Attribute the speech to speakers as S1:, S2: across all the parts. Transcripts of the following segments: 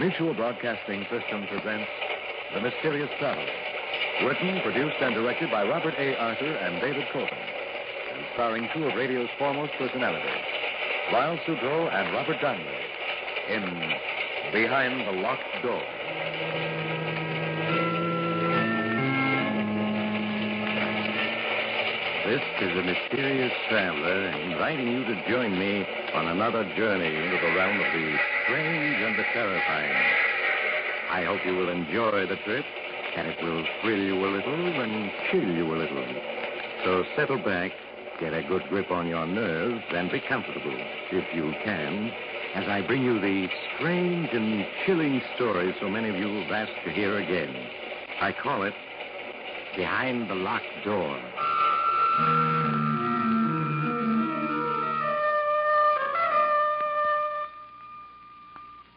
S1: Mutual Broadcasting System presents The Mysterious Traveler. Written, produced, and directed by Robert A. Arthur and David Coben. And starring two of radio's foremost personalities, Lyle Sudrow and Robert Donnelly, in Behind the Locked Door. This is a mysterious traveler inviting you to join me on another journey into the realm of the strange and the terrifying. I hope you will enjoy the trip, and it will thrill you a little and chill you a little. So settle back, get a good grip on your nerves, and be comfortable, if you can, as I bring you the strange and chilling stories so many of you have asked to hear again. I call it Behind the Locked Door.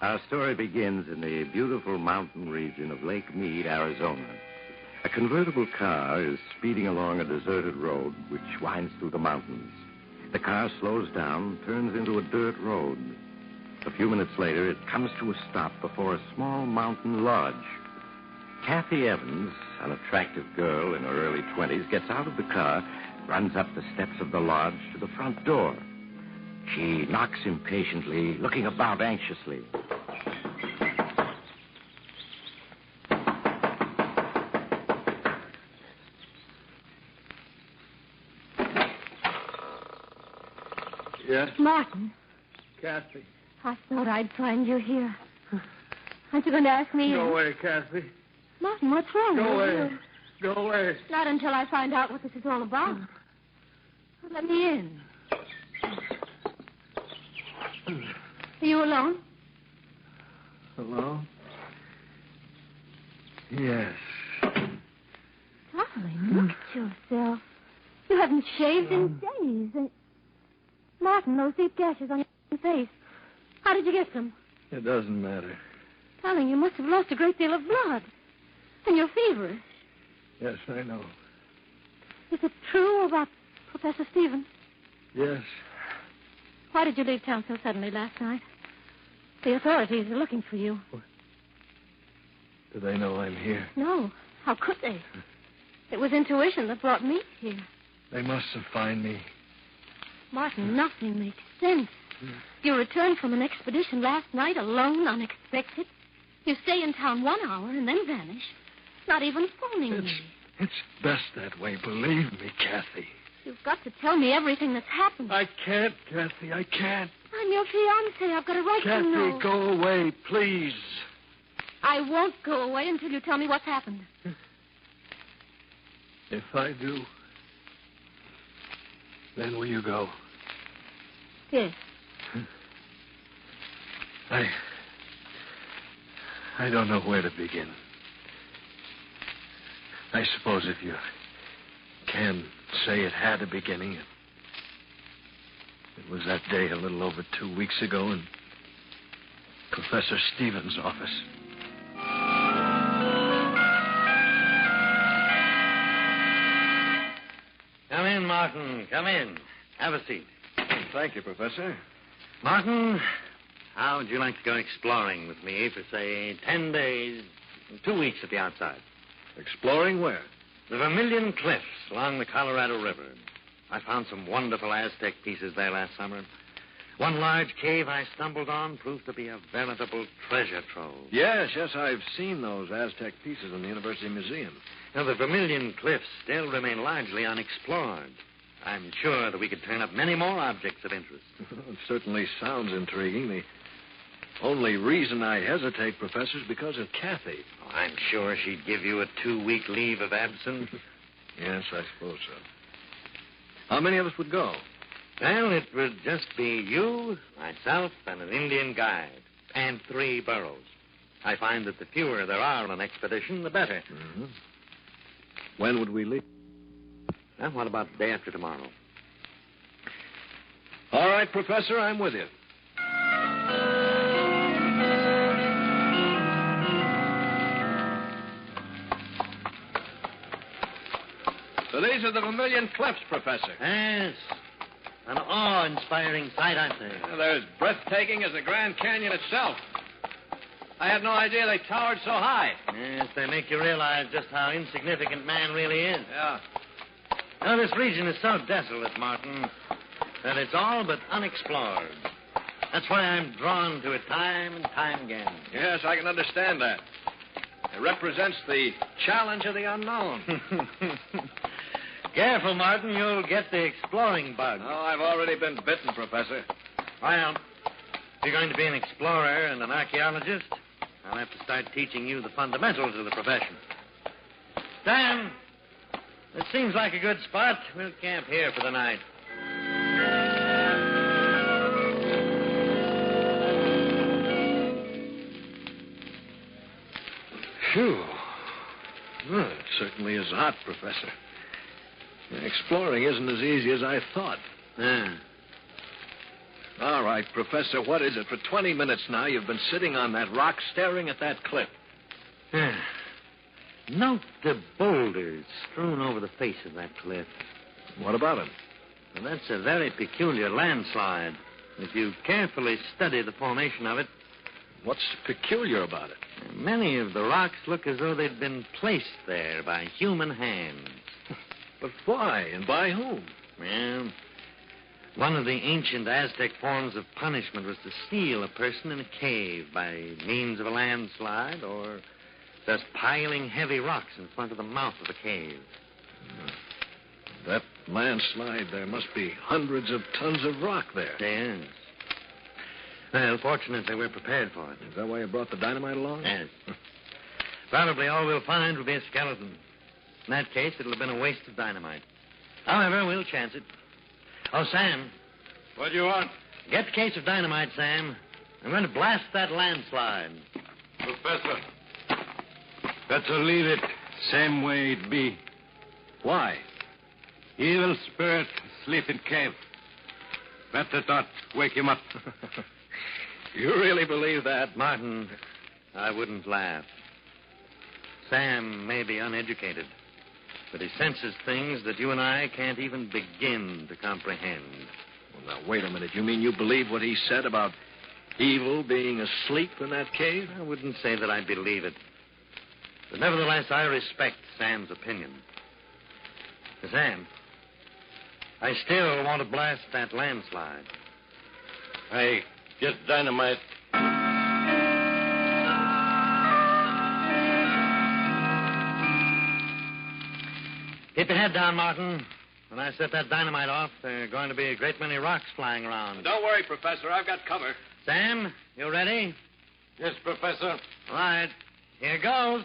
S1: Our story begins in the beautiful mountain region of Lake Mead, Arizona. A convertible car is speeding along a deserted road which winds through the mountains. The car slows down, turns into a dirt road. A few minutes later, it comes to a stop before a small mountain lodge. Kathy Evans, an attractive girl in her early 20s, gets out of the car, runs up the steps of the lodge to the front door. She knocks impatiently, looking about anxiously.
S2: Yes?
S3: Martin,
S2: Kathy.
S3: I thought I'd find you here. Aren't you going to ask me?
S2: Go away, Kathy.
S3: Martin, what's wrong?
S2: Go away. Go away.
S3: Not until I find out what this is all about. Let me in. Are you alone?
S2: Alone? Yes.
S3: Darling, look at yourself. You haven't shaved in days. And... Martin, those deep gashes on your face. How did you get them?
S2: It doesn't matter.
S3: Darling, you must have lost a great deal of blood. And you're feverish.
S2: Yes, I know.
S3: Is it true about Professor Stevens?
S2: Yes.
S3: Why did you leave town so suddenly last night? The authorities are looking for you.
S2: What? Do they know I'm here?
S3: No. How could they? It was intuition that brought me here.
S2: They must have found me.
S3: Martin, nothing makes sense. You returned from an expedition last night alone, unexpected. You stay in town 1 hour and then vanish. Not even phoning me.
S2: It's best that way, believe me, Kathy.
S3: You've got to tell me everything that's happened.
S2: I can't, Kathy, I can't.
S3: I'm your fiancée. I've got a right to know.
S2: Kathy, go away, please.
S3: I won't go away until you tell me what's happened.
S2: If I do, then will you go?
S3: Yes.
S2: I don't know where to begin. I suppose if you can say it had a beginning, it was that day a little over 2 weeks ago in Professor Stevens' office.
S4: Come in, Martin. Come in. Have a seat.
S2: Thank you, Professor.
S4: Martin, how would you like to go exploring with me for, say, 10 days, 2 weeks at the outside?
S2: Exploring where?
S4: The Vermilion Cliffs along the Colorado River. I found some wonderful Aztec pieces there last summer. One large cave I stumbled on proved to be a veritable treasure trove.
S2: Yes, I've seen those Aztec pieces in the University Museum.
S4: Now, the Vermilion Cliffs still remain largely unexplored. I'm sure that we could turn up many more objects of interest.
S2: It certainly sounds intriguing. The only reason I hesitate, Professor, is because of Kathy.
S4: Oh, I'm sure she'd give you a 2-week leave of absence.
S2: Yes, I suppose so. How many of us would go?
S4: Well, it would just be you, myself, and an Indian guide, and 3 burros. I find that the fewer there are on an expedition, the better.
S2: Mm-hmm. When would we leave?
S4: Well, what about the day after tomorrow?
S2: All right, Professor, I'm with you. So these are the Vermilion Cliffs, Professor.
S4: Yes. An awe-inspiring sight, aren't they?
S2: They're as breathtaking as the Grand Canyon itself. I had no idea they towered so high.
S4: Yes, they make you realize just how insignificant man really is.
S2: Yeah.
S4: Now, this region is so desolate, Martin, that it's all but unexplored. That's why I'm drawn to it time and time again.
S2: Yes, I can understand that. It represents the challenge of the unknown.
S4: Careful, Martin. You'll get the exploring bug.
S2: Oh, I've already been bitten, Professor.
S4: Well, if you're going to be an explorer and an archaeologist, I'll have to start teaching you the fundamentals of the profession. Sam, it seems like a good spot. We'll camp here for the night.
S2: Phew. Well, it certainly is hot, Professor. Exploring isn't as easy as I thought.
S4: Yeah.
S2: All right, Professor, what is it? For 20 minutes now, you've been sitting on that rock staring at that cliff.
S4: Yeah. Note the boulders strewn over the face of that cliff.
S2: What about them?
S4: Well, that's a very peculiar landslide. If you carefully study the formation of it,
S2: What's peculiar about it?
S4: many of the rocks look as though they'd been placed there by human hands.
S2: But why and by whom?
S4: Well, one of the ancient Aztec forms of punishment was to seal a person in a cave by means of a landslide or just piling heavy rocks in front of the mouth of the cave.
S2: That landslide, there must be hundreds of tons of rock there.
S4: Yes. Well, fortunately, we're prepared for it.
S2: Is that why you brought the dynamite along?
S4: Yes. Probably all we'll find will be a skeleton. In that case, it'll have been a waste of dynamite. However, we'll chance it. Oh, Sam.
S2: What do you want?
S4: Get the case of dynamite, Sam. I'm going to blast that landslide.
S1: Professor, better leave it same way it be.
S2: Why?
S1: Evil spirit sleep in cave. Better not wake him up.
S2: You really believe that?
S4: Martin, I wouldn't laugh. Sam may be uneducated, but he senses things that you and I can't even begin to comprehend.
S2: Well, now, wait a minute. You mean you believe what he said about evil being asleep in that cave?
S4: I wouldn't say that I believe it. But nevertheless, I respect Sam's opinion. Sam, I still want to blast that landslide.
S1: I get dynamite.
S4: Keep your head down, Martin. When I set that dynamite off, there are going to be a great many rocks flying around.
S2: Don't worry, Professor. I've got cover.
S4: Sam, you ready?
S1: Yes, Professor.
S4: All right. Here goes.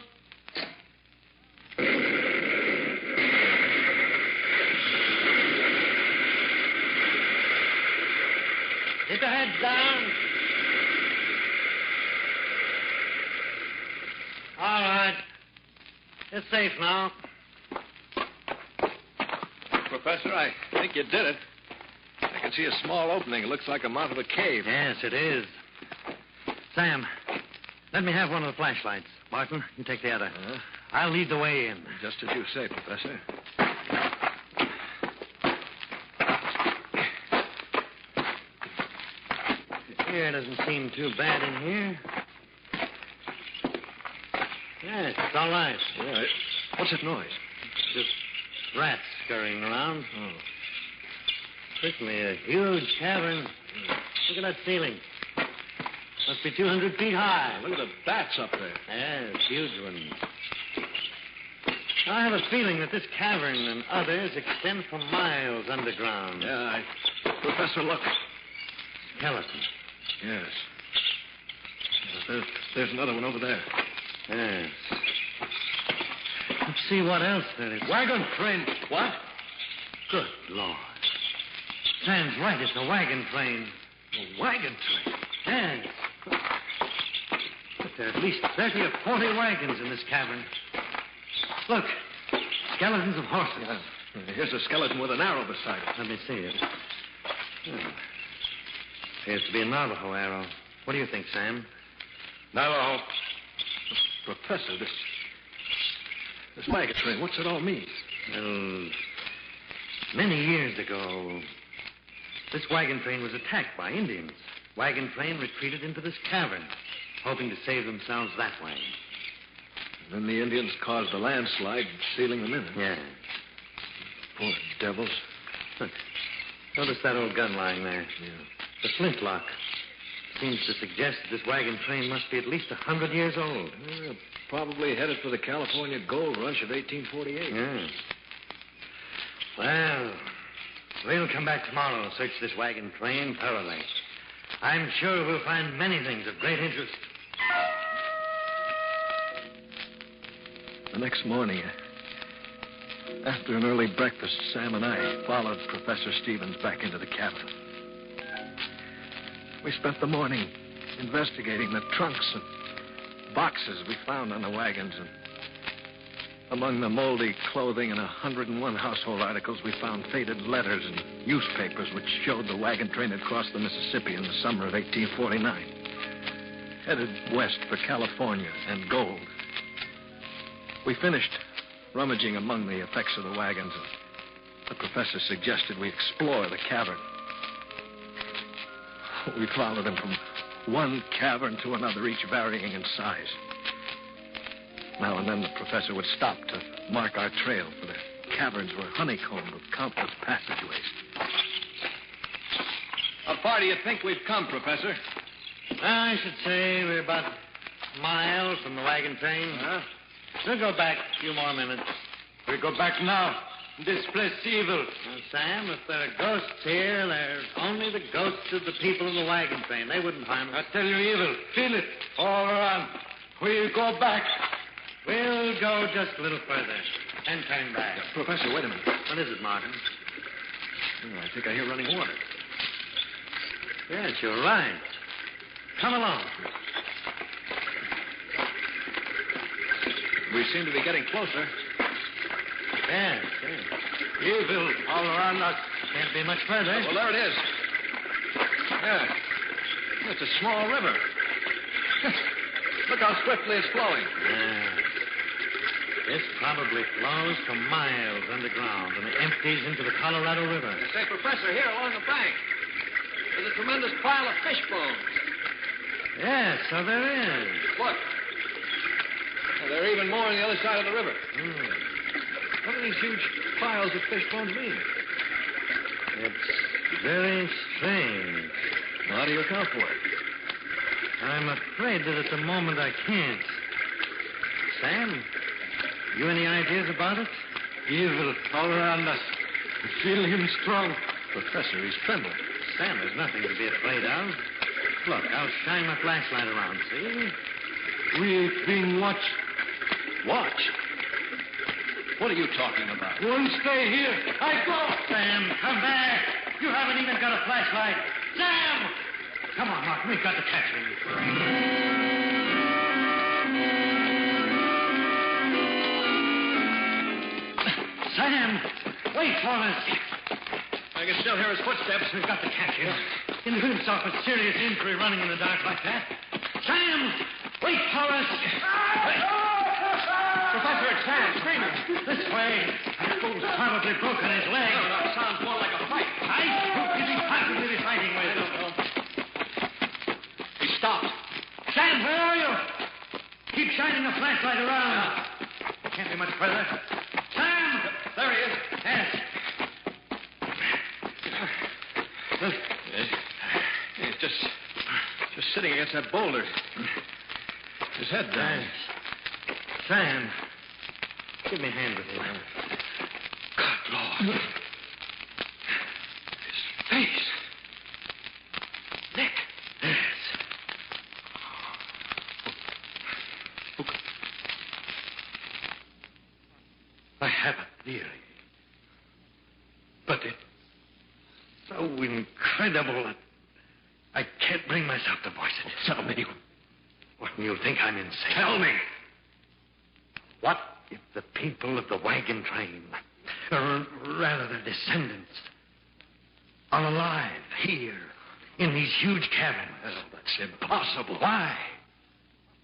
S4: Keep your heads down. All right. It's safe now.
S2: Professor, I think you did it. I can see a small opening. It looks like the mouth of a cave.
S4: Yes, it is. Sam, let me have one of the flashlights. Martin, you take the other. I'll lead the way in.
S2: Just as you say, Professor.
S4: Here doesn't seem too bad in here. Yes, it's all right.
S2: Yeah. What's that noise?
S4: Just rats scurrying around.
S2: Oh.
S4: Certainly a huge cavern. Look at that ceiling. Must be 200 feet high.
S2: Look at the bats up there.
S4: Yes, huge ones. I have a feeling that this cavern and others extend for miles underground.
S2: Yeah, Professor, look.
S4: Skeleton.
S2: Yes. There's another one over there.
S4: Yes. Let's see what else there is.
S2: Wagon train. What?
S4: Good Lord. Sam's right. It's a wagon train.
S2: A wagon train?
S4: Yes. But there are at least 30 or 40 wagons in this cavern. Look. Skeletons of horses.
S2: Yeah. Here's a skeleton with an arrow beside it.
S4: Let me see it. Oh. Appears to be a Navajo arrow. What do you think, Sam?
S1: Navajo.
S2: Professor, this wagon train, what's it all mean?
S4: Well, many years ago, this wagon train was attacked by Indians. Wagon train retreated into this cavern. hoping to save themselves that way.
S2: Then the Indians caused a landslide, sealing them in.
S4: Yeah.
S2: Poor devils.
S4: Notice that old gun lying there.
S2: Yeah.
S4: The flintlock. Seems to suggest that this wagon train must be at least 100 years old.
S2: Probably headed for the California gold rush of 1848.
S4: Yeah. Well, we'll come back tomorrow and search this wagon train thoroughly. I'm sure we'll find many things of great interest.
S2: The next morning, after an early breakfast, Sam and I followed Professor Stevens back into the cavern. We spent the morning investigating the trunks and boxes we found on the wagons. And among the moldy clothing and 101 household articles, we found faded letters and newspapers which showed the wagon train had crossed the Mississippi in the summer of 1849, headed west for California and gold. We finished rummaging among the effects of the wagons, and the professor suggested we explore the cavern. We followed him from one cavern to another, each varying in size. Now and then the professor would stop to mark our trail, for the caverns were honeycombed with countless passageways. How far do you think we've come, Professor?
S4: I should say we're about a mile from the wagon train. We'll go back a few more minutes.
S1: We go back now. This place is evil.
S4: Well, Sam, if there are ghosts here, they're only the ghosts of the people in the wagon train. They wouldn't harm us.
S1: I tell you, evil. Feel it. All around. We'll go back.
S4: We'll go just a little further and turn back.
S2: Professor, wait a minute.
S4: What is it, Martin?
S2: I think I hear running water.
S4: Yes, you're right. Come along.
S2: We seem to be getting closer.
S4: Yes.
S1: Evil all around us.
S4: Can't be much further.
S2: Well, there it is. Yeah. It's a small river. Look how swiftly it's flowing.
S4: Yeah. This probably flows for miles underground and it empties into the Colorado River.
S2: Say, Professor, here along the bank, there's a tremendous pile of fish bones.
S4: Yes, so there is.
S2: Look. There are even more on the other side of the river. What do these huge piles of fish bones mean?
S4: It's very strange.
S2: How do you account for it?
S4: I'm afraid that at the moment I can't. Sam, you any ideas about it?
S1: Evil all around us. Feel him strong.
S2: Professor, he's trembling.
S4: Sam, there's nothing to be afraid of. Look, I'll shine my flashlight around, see?
S1: We've been watched.
S2: Watched? What are you talking about?
S1: Won't stay here. I go.
S4: Sam, come back. You haven't even got a flashlight. Sam! Come on, Martin. We've got to catch him. Sam! Wait for us.
S2: I can still hear his footsteps.
S4: We've got to catch him. Can do himself a serious injury running in the dark like that. Sam! Wait for us.
S2: Professor, it's Sam screaming.
S4: This way. That fool's probably broken his leg.
S2: No, it sounds more like a fight.
S4: Who could he possibly be fighting with?
S2: I don't know. He stopped.
S4: Sam, where are you? Keep shining the flashlight around. Can't be much further. Sam!
S2: There he is.
S4: Yes.
S2: He's just sitting against that boulder. His head down.
S4: Sam, give me a hand with him.
S2: Good Lord. His face. Nick.
S4: Yes. I have a theory. But it's so incredible that I can't bring myself to voice it.
S2: Tell me.
S4: What, you think I'm insane?
S2: Tell me.
S4: What if the people of the wagon train, or rather their descendants, are alive here in these huge caverns?
S2: Oh, that's impossible.
S4: Why?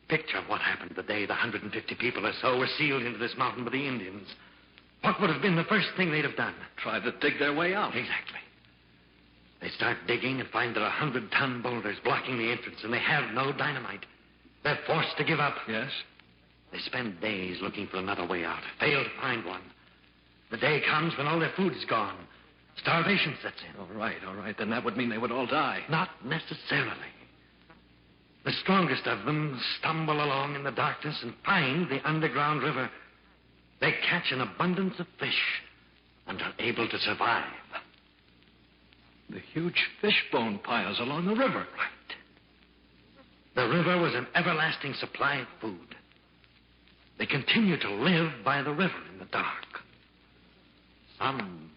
S4: Picture what happened the day the 150 people or so were sealed into this mountain by the Indians. What would have been the first thing they'd have done?
S2: Tried to dig their way out.
S4: Exactly. They start digging and find there are 100-ton boulders blocking the entrance, and they have no dynamite. They're forced to give up.
S2: Yes?
S4: They spend days looking for another way out, fail to find one. The day comes when all their food is gone. Starvation sets in.
S2: All right. Then that would mean they would all die.
S4: Not necessarily. The strongest of them stumble along in the darkness and find the underground river. They catch an abundance of fish and are able to survive.
S2: The huge fish bone piles along the river.
S4: Right. The river was an everlasting supply of food. They continue to live by the river in the dark. Some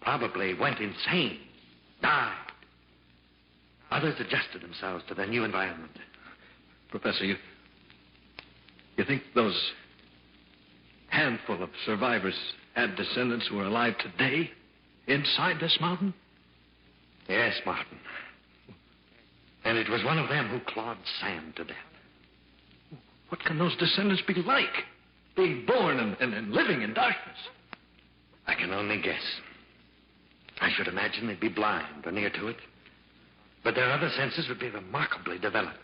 S4: probably went insane, died. Others adjusted themselves to their new environment.
S2: Professor, you think those handful of survivors had descendants who are alive today inside this mountain?
S4: Yes, Martin. And it was one of them who clawed Sam to death.
S2: What can those descendants be like? Being born and living in darkness.
S4: I can only guess. I should imagine they'd be blind or near to it. But their other senses would be remarkably developed.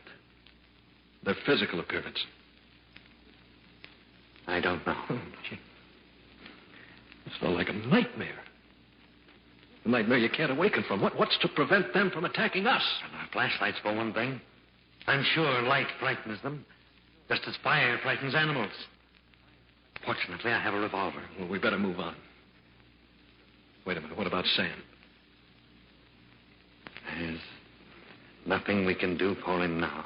S2: Their physical appearance?
S4: I don't know.
S2: Oh, gee. It's all like a nightmare. A nightmare you can't awaken from. What's to prevent them from attacking us?
S4: And our flashlights, for one thing. I'm sure light frightens them, just as fire frightens animals. Fortunately, I have a revolver.
S2: Well, we better move on. Wait a minute. What about Sam?
S4: There's nothing we can do for him now.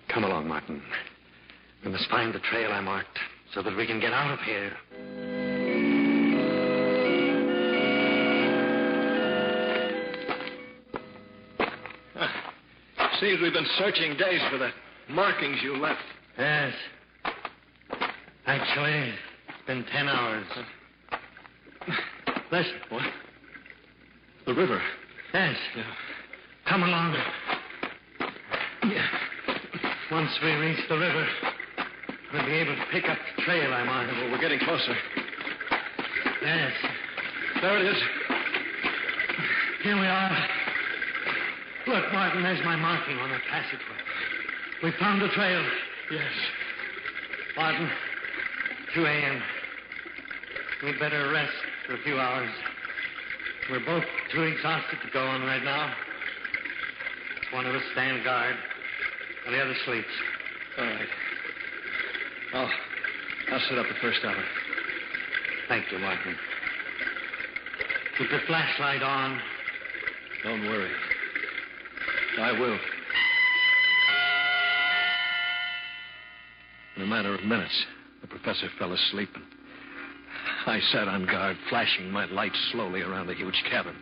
S4: Come along, Martin. We must find the trail I marked so that we can get out of here.
S2: Seems we've been searching days for the markings you left.
S4: Yes. Actually, it's been 10 hours. Listen.
S2: What? The river.
S4: Yes.
S2: Yeah.
S4: Come along.
S2: Yeah.
S4: Once we reach the river, we'll be able to pick up the trail I marked.
S2: Well, we're getting closer.
S4: Yes.
S2: There it is.
S4: Here we are. Look, Martin, there's my marking on the passageway. We found the trail.
S2: Yes.
S4: Martin, 2 a.m. We'd better rest for a few hours. We're both too exhausted to go on right now. One of us stand guard, and the other sleeps.
S2: All right. I'll set up the first hour.
S4: Thank you, Martin. Keep the flashlight on.
S2: Don't worry. I will. In a matter of minutes, the professor fell asleep, and I sat on guard, flashing my light slowly around the huge cavern.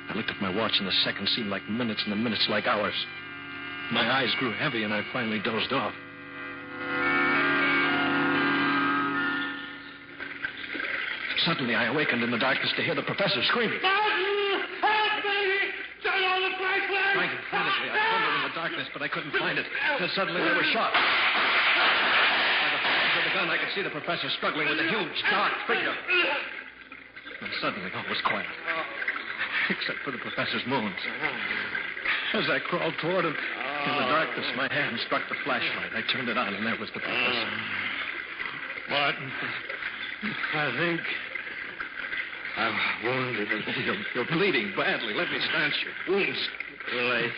S2: I looked at my watch, and the seconds seemed like minutes, and the minutes like hours. My eyes grew heavy, and I finally dozed off. Suddenly, I awakened in the darkness to hear the professor screaming.
S5: Martin! Help me! Turn on the flashlight!
S2: Frantically, I fumbled in the darkness, but I couldn't find it. Then suddenly they were shot. By the flash of the gun, I could see the professor struggling with a huge, dark figure. And suddenly, all was quiet, except for the professor's moans. As I crawled toward him, in the darkness, my hand struck the flashlight. I turned it on, and there was the professor.
S4: Martin, I think I'm wounded.
S2: You're bleeding badly. Let me stanch your wounds.
S4: Too late.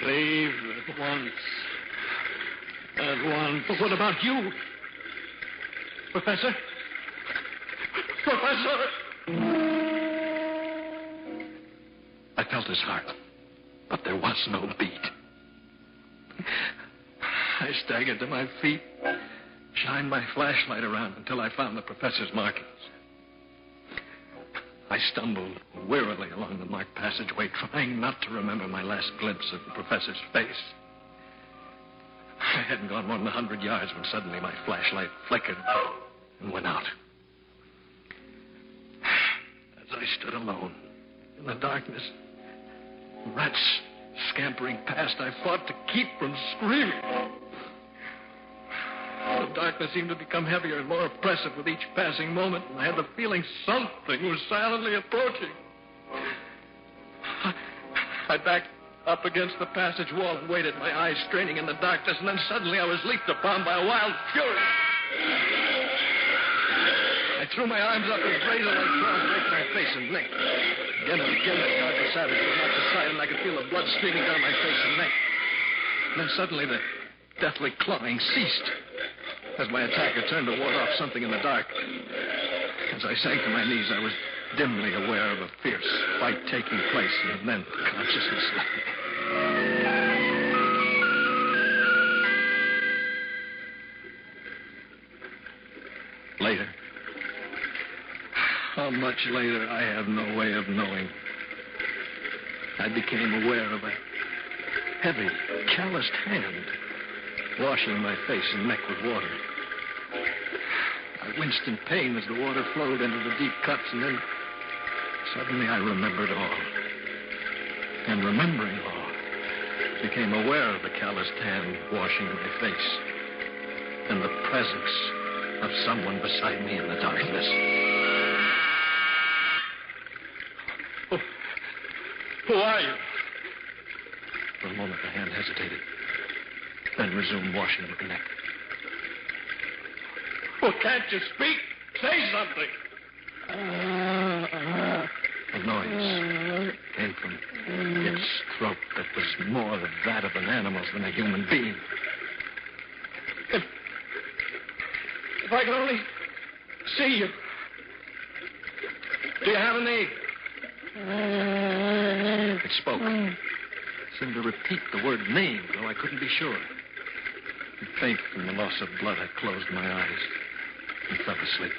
S4: Leave at once. At once.
S2: But what about you? Professor? Professor! I felt his heart, but there was no beat. I staggered to my feet, shined my flashlight around until I found the professor's markings. I stumbled wearily along the marked passageway, trying not to remember my last glimpse of the professor's face. I hadn't gone more than 100 yards when suddenly my flashlight flickered and went out. As I stood alone in the darkness, rats scampering past, I fought to keep from screaming. The darkness seemed to become heavier and more oppressive with each passing moment, and I had the feeling something was silently approaching. I backed up against the passage wall and waited, my eyes straining in the darkness, and then suddenly I was leaped upon by a wild fury. I threw my arms up as razor-like claws raked my face and neck. Again and again, the darker savage was knocked aside, and I could feel the blood streaming down my face and neck. And then suddenly the deathly clawing ceased as my attacker turned to ward off something in the dark. As I sank to my knees, I was dimly aware of a fierce fight taking place, and then consciousness left me. Later. How much later, I have no way of knowing. I became aware of a heavy, calloused hand washing my face and neck with water. I winced in pain as the water flowed into the deep cuts, and then suddenly I remembered all. And remembering all, became aware of the calloused hand washing my face and the presence of someone beside me in the darkness.
S5: Who are you?
S2: For a moment, the hand hesitated, then resumed washing my neck.
S5: Well, can't you speak? Say something.
S2: A noise came from its throat that was more that of an animal's than a human being.
S5: If I could only see you. Do you have a name?
S2: It spoke. It seemed to repeat the word name, though I couldn't be sure. Faint from the loss of blood, I closed my eyes and fell asleep.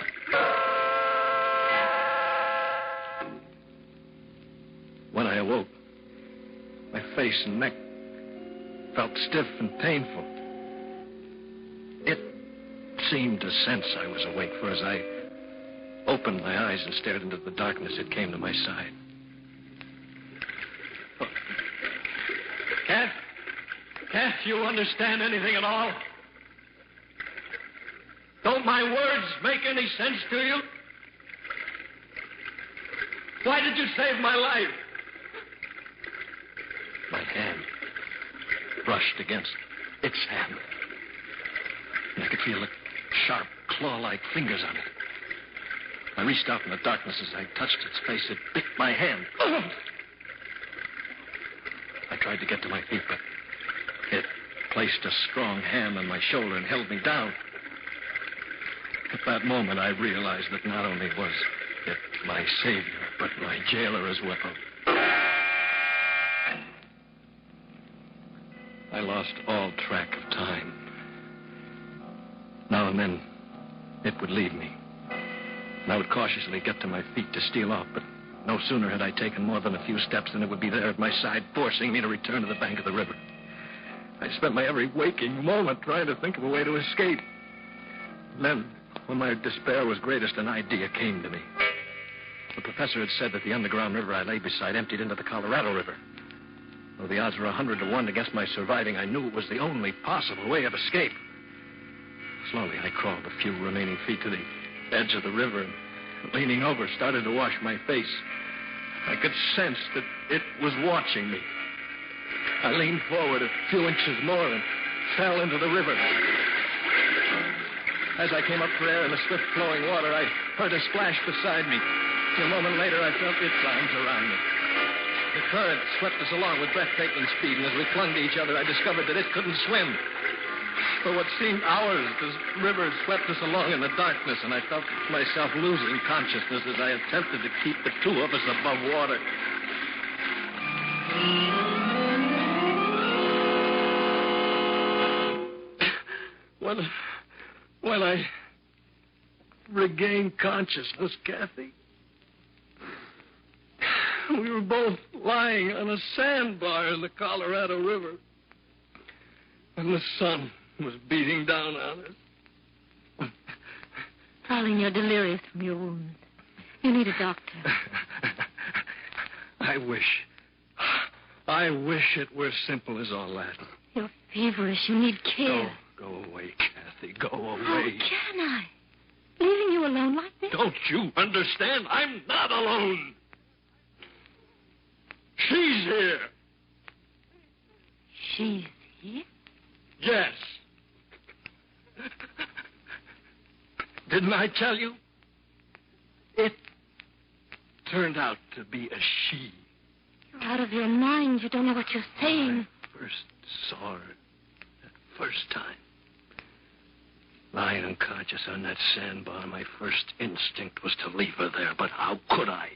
S2: When I awoke, my face and neck felt stiff and painful. It seemed to sense I was awake, for as I opened my eyes and stared into the darkness, it came to my side.
S5: Can't you understand anything at all? Don't my words make any sense to you? Why did you save my life?
S2: My hand brushed against its hand, and I could feel the sharp, claw-like fingers on it. I reached out in the darkness. As I touched its face, it bit my hand. I tried to get to my feet, but it placed a strong hand on my shoulder and held me down. At that moment, I realized that not only was it my savior, but my jailer as well. I lost all track of time. Now and then, it would leave me. And I would cautiously get to my feet to steal off, but no sooner had I taken more than a few steps than it would be there at my side, forcing me to return to the bank of the river. I spent my every waking moment trying to think of a way to escape. And then, when my despair was greatest, an idea came to me. The professor had said that the underground river I lay beside emptied into the Colorado River. Though the odds were 100 to 1 against my surviving, I knew it was the only possible way of escape. Slowly, I crawled the few remaining feet to the edge of the river and, leaning over, started to wash my face. I could sense that it was watching me. I leaned forward a few inches more and fell into the river. As I came up for air in the swift flowing water, I heard a splash beside me. A moment later, I felt its arms around me. The current swept us along with breathtaking speed, and as we clung to each other, I discovered that it couldn't swim. For what seemed hours, the river swept us along in the darkness, and I felt myself losing consciousness as I attempted to keep the two of us above water. When I regained consciousness, Kathy, we were both lying on a sandbar in the Colorado River, and the sun was beating down on us.
S3: Darling, you're delirious from your wounds. You need a doctor.
S2: I wish it were simple as all that.
S3: You're feverish. You need care.
S2: Go away, Kathy. Go away.
S3: How can I? Leaving you alone like this?
S2: Don't you understand? I'm not alone. She's here.
S3: She's here?
S2: Yes. Didn't I tell you? It turned out to be a she.
S3: You're out of your mind. You don't know what you're saying.
S2: I first saw her that first time. Lying unconscious on that sandbar, my first instinct was to leave her there, but how could I?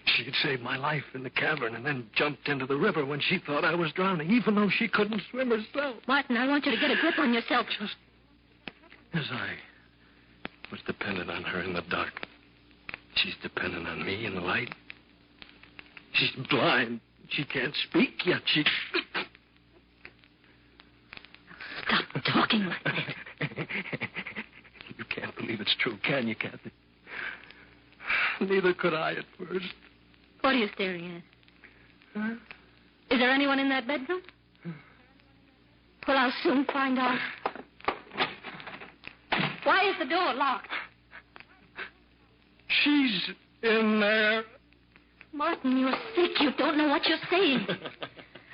S2: She had saved my life in the cavern and then jumped into the river when she thought I was drowning, even though she couldn't swim herself.
S3: Martin, I want you to get a grip on yourself.
S2: Just as I was dependent on her in the dark, she's dependent on me in the light. She's blind. She can't speak, yet she...
S3: Stop talking like that.
S2: You can't believe it's true, can you, Kathy? Neither could I at first.
S3: What are you staring at?
S2: Huh?
S3: Is there anyone in that bedroom? Well, I'll soon find out. Why is the door locked?
S2: She's in there.
S3: Martin, you're sick. You don't know what you're saying.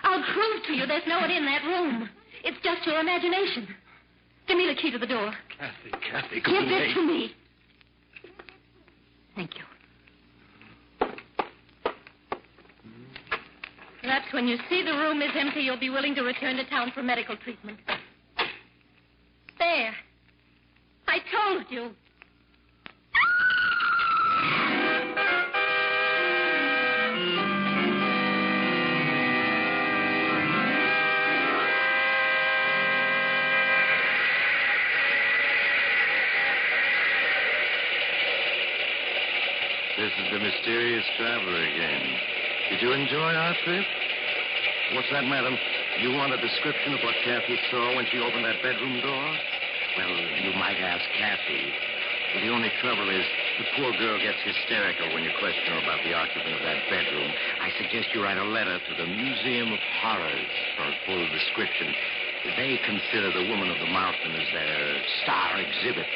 S3: I'll prove to you there's no one in that room. It's just your imagination. Give me the key to the door.
S2: Kathy,
S3: Give it to me. Thank you. Perhaps when you see the room is empty, you'll be willing to return to town for medical treatment. There. I told you.
S1: This is the mysterious traveler again. Did you enjoy our trip? What's that, madam? You want a description of what Kathy saw when she opened that bedroom door? Well, you might ask Kathy. But the only trouble is the poor girl gets hysterical when you question her about the occupant of that bedroom. I suggest you write a letter to the Museum of Horrors for a full description. They consider the Woman of the Mountain as their star exhibit.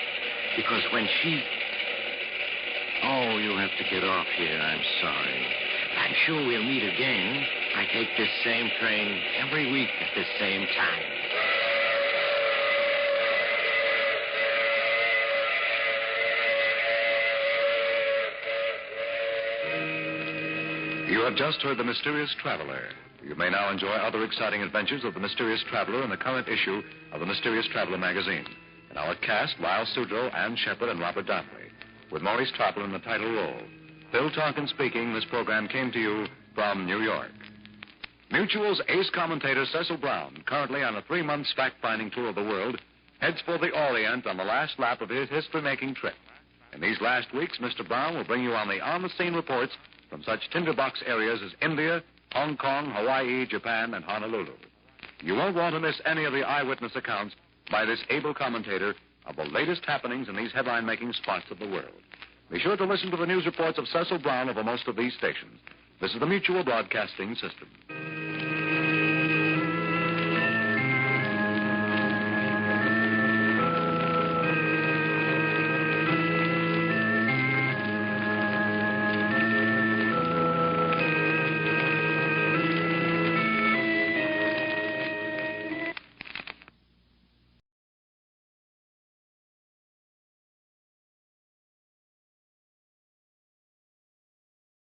S1: Because when she... Oh, you'll have to get off here. I'm sorry. I'm sure we'll meet again. I take this same train every week at this same time.
S6: You have just heard The Mysterious Traveler. You may now enjoy other exciting adventures of The Mysterious Traveler in the current issue of The Mysterious Traveler magazine. In our cast, Lyle Sudrow, Ann Shepard, and Robert Donnelly, with Maurice Traveler in the title role. Phil Tonkin speaking. This program came to you from New York. Mutual's ace commentator Cecil Brown, currently on a 3-month fact-finding tour of the world, heads for the Orient on the last lap of his history-making trip. In these last weeks, Mr. Brown will bring you on-the-scene reports from such tinderbox areas as India, Hong Kong, Hawaii, Japan, and Honolulu. You won't want to miss any of the eyewitness accounts by this able commentator of the latest happenings in these headline-making spots of the world. Be sure to listen to the news reports of Cecil Brown over most of these stations. This is the Mutual Broadcasting System.